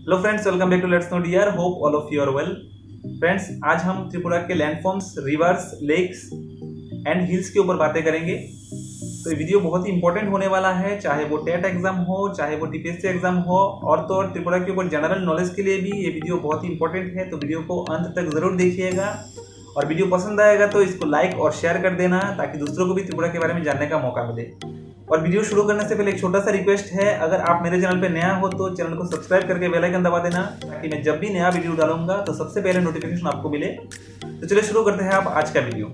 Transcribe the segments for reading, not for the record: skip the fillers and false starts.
Hello friends, welcome back to let's know DR. Hope all of you are well. Friends, आज हम त्रिपुरा के landforms, rivers, lakes and hills के ऊपर बातें करेंगे। तो ये वीडियो बहुत ही इंपॉर्टेंट होने वाला है, चाहे वो टेट एग्जाम हो, चाहे वो टीपीएससी एग्जाम हो, और तो और त्रिपुरा के ऊपर जनरल नॉलेज के लिए भी ये वीडियो बहुत ही इंपॉर्टेंट है। तो वीडियो को अंत तक जरूर देखिएगा और वीडियो पसंद आएगा तो इसको लाइक और शेयर कर देना ताकि दूसरों को भी त्रिपुरा के बारे में जानने का मौका मिले। और वीडियो शुरू करने से पहले एक छोटा सा रिक्वेस्ट है, अगर आप मेरे चैनल पे नया हो तो चैनल को सब्सक्राइब करके बेल आइकन दबा देना ताकि मैं जब भी नया वीडियो डालूंगा तो सबसे पहले नोटिफिकेशन आपको मिले। तो चलिए शुरू करते हैं आप आज का वीडियो।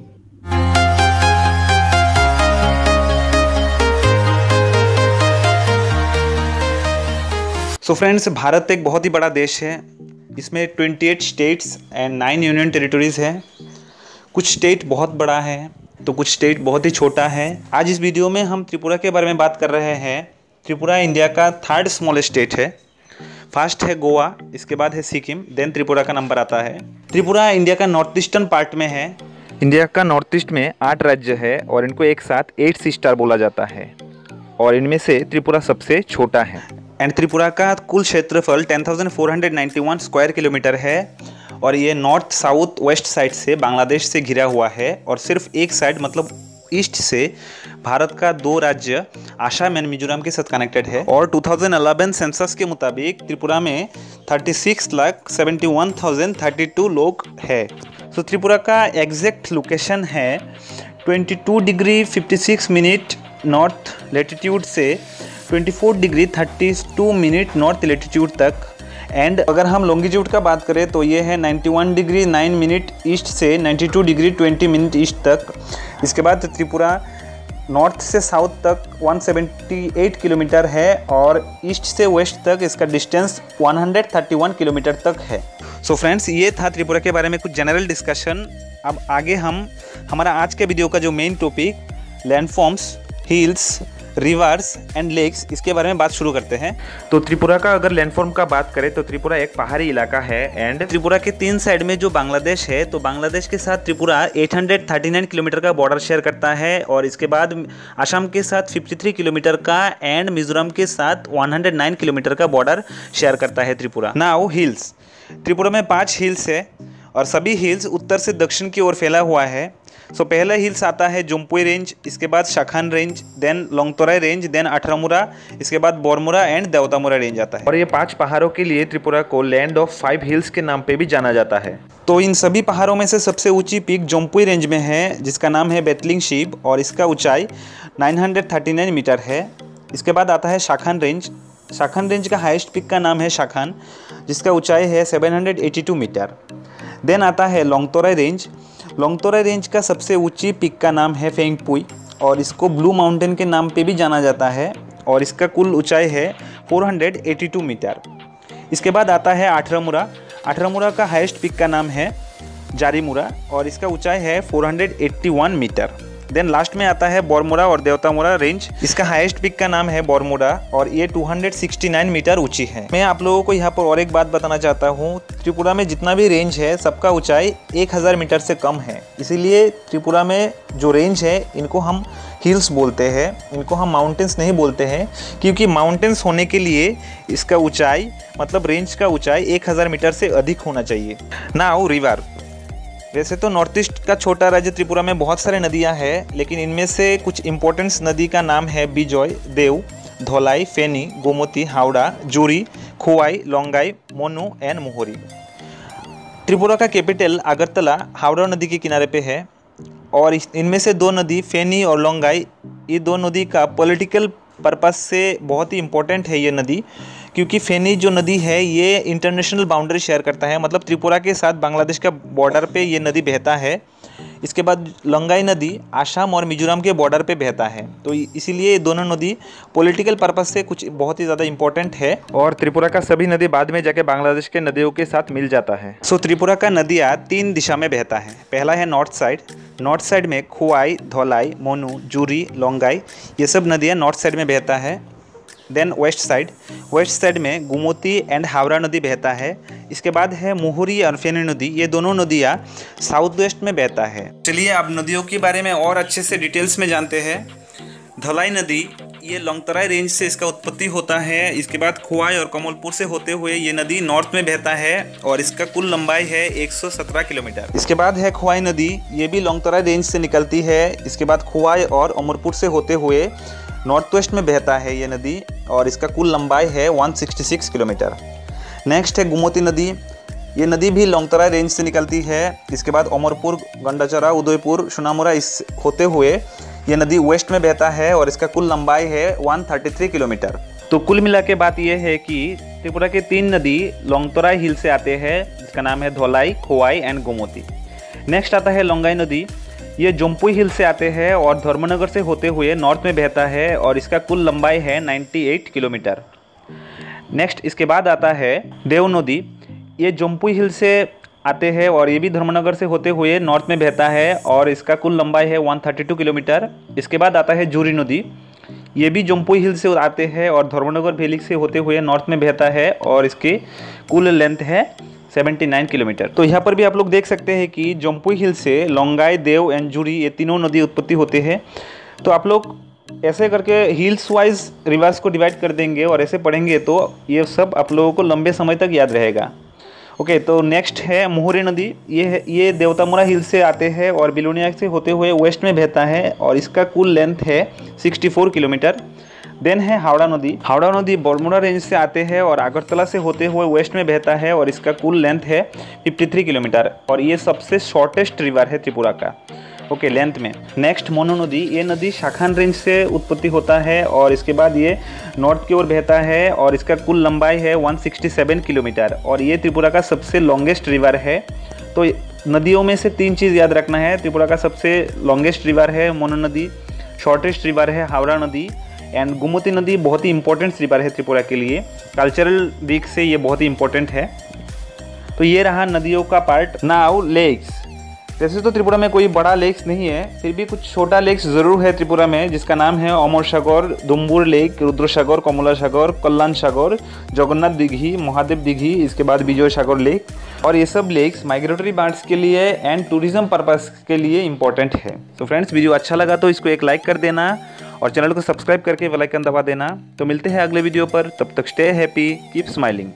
सो फ्रेंड्स, भारत एक बहुत ही बड़ा देश है। इसमें 28 स्टेट्स एंड 9 यूनियन टेरिटरीज हैं। कुछ स्टेट बहुत बड़ा है तो कुछ स्टेट बहुत ही छोटा है। आज इस वीडियो में हम त्रिपुरा के बारे में बात कर रहे हैं। त्रिपुरा इंडिया का 3rd स्मॉलेस्ट स्टेट है। फर्स्ट है गोवा, इसके बाद है सिक्किम, देन त्रिपुरा का नंबर आता है। त्रिपुरा इंडिया का नॉर्थ ईस्टर्न पार्ट में है। इंडिया का नॉर्थ ईस्ट में 8 राज्य है और इनको एक साथ 8 सिस्टर बोला जाता है और इनमें से त्रिपुरा सबसे छोटा है। एंड त्रिपुरा का कुल क्षेत्रफल 10,491 स्क्वायर किलोमीटर है और ये नॉर्थ साउथ वेस्ट साइड से बांग्लादेश से घिरा हुआ है और सिर्फ एक साइड मतलब ईस्ट से भारत का 2 राज्य आसाम एंड मिजोरम के साथ कनेक्टेड है। और 2011 सेंसस के मुताबिक त्रिपुरा में 36,71,032 लोग है। तो त्रिपुरा का एग्जैक्ट लोकेशन है 22 डिग्री 56 मिनट नॉर्थ लेटीट्यूड से 24 डिग्री 32 मिनट नॉर्थ लेटीट्यूड तक। एंड अगर हम लॉन्गिट्यूड का बात करें तो ये है 91 डिग्री 9 मिनट ईस्ट से 92 डिग्री 20 मिनट ईस्ट तक। इसके बाद त्रिपुरा नॉर्थ से साउथ तक 178 किलोमीटर है और ईस्ट से वेस्ट तक इसका डिस्टेंस 131 किलोमीटर तक है। सो फ्रेंड्स, ये था त्रिपुरा के बारे में कुछ जनरल डिस्कशन। अब आगे हम हमारा आज के वीडियो का जो main topic landforms, hills, rivers and lakes, इसके बारे में बात शुरू करते हैं। तो त्रिपुरा का अगर लैंडफॉर्म का बात करें तो त्रिपुरा एक पहाड़ी इलाका है एंड त्रिपुरा के 3 साइड में जो बांग्लादेश है, तो बांग्लादेश के साथ त्रिपुरा 839 किलोमीटर का बॉर्डर शेयर करता है और इसके बाद असम के साथ 53 किलोमीटर का एंड मिजोरम के साथ 109 किलोमीटर का बॉर्डर शेयर करता है त्रिपुरा। नाउ हिल्स, त्रिपुरा में 5 हिल्स है और सभी हिल्स उत्तर से दक्षिण की ओर फैला हुआ है। सो पहला हिल्स आता है जोम्पुई रेंज, इसके बाद Shakhan range, then Longtharai range, then Atharamura, इसके बाद बोरमुरा एंड देवतामुरा रेंज आता है। और ये 5 पहाड़ों के लिए त्रिपुरा को लैंड ऑफ 5 हिल्स के नाम पे भी जाना जाता है। तो इन सभी पहाड़ों में से सबसे ऊंची पीक जोम्पुई रेंज में है जिसका नाम है बेतलिंग शिप और इसका ऊंचाई 939 मीटर है। इसके बाद आता है शाखान रेंज। शाखान रेंज का हाईएस्ट पीक का नाम है शाखान जिसका ऊंचाई है 782 मीटर। देन आता है लोंगतोराई रेंज। लोंगतोराई रेंज का सबसे ऊंची पीक का नाम है फेंगपुई और इसको ब्लू माउंटेन के नाम पे भी जाना जाता है और इसका कुल ऊंचाई है 482 मीटर। इसके बाद आता है अठरामुरा। अठरामुरा का हाईएस्ट पीक का नाम है जारीमुरा और इसका ऊंचाई है 481 मीटर। देन लास्ट में आता है बोरमुरा और देवतामुरा रेंज। इसका हाईएस्ट पीक का नाम है बोरमुरा और ये 269 मीटर ऊंची है। मैं आप लोगों को यहाँ पर और एक बात बताना चाहता हूँ, त्रिपुरा में जितना भी रेंज है सबका ऊंचाई 1000 मीटर से कम है। इसीलिए त्रिपुरा में जो रेंज है इनको हम हिल्स बोलते हैं, इनको हम माउंटेन्स नहीं बोलते हैं, क्योंकि माउंटेन्स होने के लिए इसका ऊंचाई मतलब रेंज का ऊंचाई 1000 मीटर से अधिक होना चाहिए। Now river. वैसे तो नॉर्थ ईस्ट का छोटा राज्य त्रिपुरा में बहुत सारे नदियां हैं, लेकिन इनमें से कुछ इंपॉर्टेंट्स नदी का नाम है बिजोय, देव, धोलाई, फेनी, गोमती, हावड़ा, जूरी, खोवाई, लोंगाई, मोनू एंड मोहरी। त्रिपुरा का कैपिटल अगरतला हावड़ा नदी के किनारे पे है और इनमें से 2 नदी फेनी और लोंगाई, ये 2 नदी का पॉलिटिकल पर्पस से बहुत ही इम्पोर्टेंट है ये नदी, क्योंकि फेनी जो नदी है ये इंटरनेशनल बाउंड्री शेयर करता है, मतलब त्रिपुरा के साथ बांग्लादेश का बॉर्डर पे ये नदी बहता है। इसके बाद लोंगाई नदी आसाम और मिजोरम के बॉर्डर पे बहता है। तो इसीलिए ये दोनों नदी पॉलिटिकल पर्पस से कुछ बहुत ही ज़्यादा इंपॉर्टेंट है और त्रिपुरा का सभी नदी बाद में जाके बांग्लादेश के नदियों के साथ मिल जाता है। सो त्रिपुरा का नदियाँ 3 दिशा में बहता है। पहला है नॉर्थ साइड। नॉर्थ साइड में खोवाई, धोलाई, मोनू, जूरी, लोंगाई, ये सब नदियाँ नॉर्थ साइड में बहता है। देन वेस्ट साइड में गोमती एंड हावड़ा नदी बहता है। इसके बाद है मोहरी और फेनी नदी, ये दोनों नदियाँ साउथ वेस्ट में बहता है। चलिए अब नदियों के बारे में और अच्छे से डिटेल्स में जानते हैं। धलाई नदी ये लोंगतराई रेंज से इसका उत्पत्ति होता है। इसके बाद खोवाई और कमलपुर से होते हुए ये नदी नॉर्थ में बहता है और इसका कुल लंबाई है 117 किलोमीटर। इसके बाद है खोवाई नदी, ये भी लोंगतराई रेंज से निकलती है। इसके बाद खोवाई और अमरपुर से होते हुए नॉर्थ वेस्ट में बहता है ये नदी और इसका कुल लंबाई है 166 किलोमीटर। नेक्स्ट है गोमती नदी, ये नदी भी लोंगतराई रेंज से निकलती है। इसके बाद अमरपुर, गंडाचरा, उदयपुर, सोनामुरा इस होते हुए ये नदी वेस्ट में बहता है और इसका कुल लंबाई है 133 किलोमीटर। तो कुल मिला के बात यह है कि त्रिपुरा के 3 नदी लोंगतराई हिल से आते हैं, जिसका नाम है धौलाई, खोवाई एंड गोमती। नेक्स्ट आता है लोंगाई नदी, ये जम्पुई हिल से आते हैं और धर्मनगर से होते हुए नॉर्थ में बहता है और इसका कुल लंबाई है 98 किलोमीटर। नेक्स्ट इसके बाद आता है देव नदी, ये जम्पुई हिल से आते हैं और ये भी धर्मनगर से होते हुए नॉर्थ में बहता है और इसका कुल लंबाई है 132 किलोमीटर। इसके बाद आता है जूरी नदी, ये भी जम्पुई हिल से आते हैं और धर्मनगर वैली से होते हुए नॉर्थ में बहता है और इसकी कुल लेंथ है 79 किलोमीटर। तो यहाँ पर भी आप लोग देख सकते हैं कि जम्पुई हिल से लोंगाई, देव एंड जूरी ये तीनों नदी उत्पत्ति होते हैं। तो आप लोग ऐसे करके हिल्स वाइज रिवर्स को डिवाइड कर देंगे और ऐसे पढ़ेंगे तो ये सब आप लोगों को लंबे समय तक याद रहेगा। ओके, तो नेक्स्ट है मोहरी नदी, ये देवतामुरा हिल से आते हैं और बिलोनिया से होते हुए वेस्ट में बहता है और इसका कुल लेंथ है 64 किलोमीटर। देन है हावड़ा नदी, हावड़ा नदी बरमुडा रेंज से आते हैं और अगरतला से होते हुए वेस्ट में बहता है और इसका कुल लेंथ है 53 किलोमीटर और ये सबसे शॉर्टेस्ट रिवर है त्रिपुरा का, ओके, लेंथ में। नेक्स्ट मोनो नदी, ये नदी शाखान रेंज से उत्पत्ति होता है और इसके बाद ये नॉर्थ की ओर बहता है और इसका कुल लंबाई है 167 किलोमीटर और ये त्रिपुरा का सबसे लॉन्गेस्ट रिवर है। तो नदियों में से 3 चीज़ याद रखना है, त्रिपुरा का सबसे लॉन्गेस्ट रिवर है मोनो नदी, शॉर्टेस्ट रिवर है हावड़ा नदी एंड गोमती नदी बहुत ही इंपॉर्टेंट रिवर है त्रिपुरा के लिए, कल्चरल दिख से ये बहुत ही इंपॉर्टेंट है। तो ये रहा नदियों का पार्ट। नाउ लेक्स, वैसे तो त्रिपुरा में कोई बड़ा लेक्स नहीं है, फिर भी कुछ छोटा लेक्स ज़रूर है त्रिपुरा में, जिसका नाम है अमर सागर, दुम्बुर लेक, रुद्र सागर, कमला सागर, कल्याण सागर, जगन्नाथ दिघी, महादेव दिघी, इसके बाद विजय सागर लेक। और ये सब लेक्स माइग्रेटरी बर्ड्स के लिए एंड टूरिज्म पर्पस के लिए इंपॉर्टेंट है। तो फ्रेंड्स, वीडियो अच्छा लगा तो इसको एक लाइक कर देना और चैनल को सब्सक्राइब करके बेल आइकन दबा देना। तो मिलते हैं अगले वीडियो पर, तब तक स्टे हैप्पी, कीप स्माइलिंग।